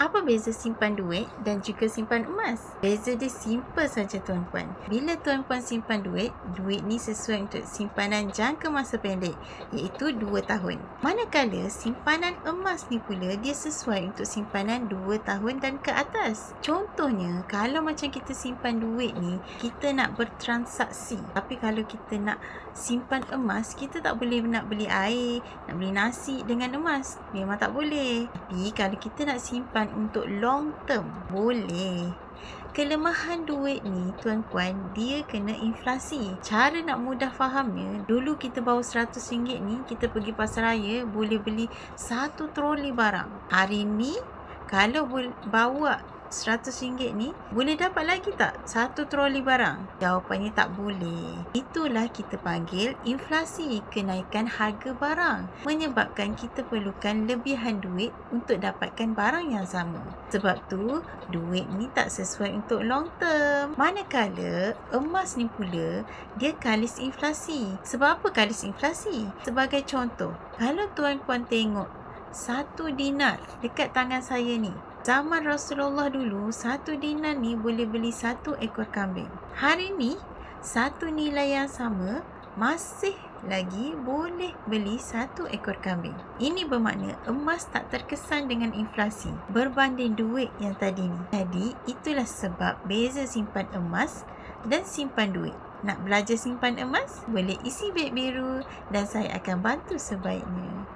Apa beza simpan duit dan juga simpan emas? Beza dia simple saja tuan-puan. Bila tuan-puan simpan duit, duit ni sesuai untuk simpanan jangka masa pendek, iaitu 2 tahun. Manakala simpanan emas ni pula dia sesuai untuk simpanan 2 tahun dan ke atas. Contohnya, kalau macam kita simpan duit ni, kita nak bertransaksi. Tapi kalau kita nak simpan emas, kita tak boleh nak beli air, nak beli nasi dengan emas. Memang tak boleh. Tapi kalau kita nak simpan untuk long term, boleh. Kelemahan duit ni tuan-puan, dia kena inflasi. Cara nak mudah fahamnya, dulu kita bawa RM100 ni, kita pergi pasar raya boleh beli 1 troli barang. Hari ni kalau bawa RM100 ni, boleh dapat lagi tak 1 troli barang? Jawapannya tak boleh. Itulah kita panggil inflasi, kenaikan harga barang, menyebabkan kita perlukan lebihan duit untuk dapatkan barang yang sama. Sebab tu, duit ni tak sesuai untuk long term. Manakala emas ni pula, dia kalis inflasi. Sebab apa kalis inflasi? Sebagai contoh, kalau tuan-puan tengok 1 dinar dekat tangan saya ni, zaman Rasulullah dulu, 1 dinar ni boleh beli 1 ekor kambing. Hari ni, satu nilai yang sama masih lagi boleh beli 1 ekor kambing. Ini bermakna emas tak terkesan dengan inflasi berbanding duit yang tadi ni. Jadi, itulah sebab beza simpan emas dan simpan duit. Nak belajar simpan emas? Boleh isi beg biru dan saya akan bantu sebaiknya.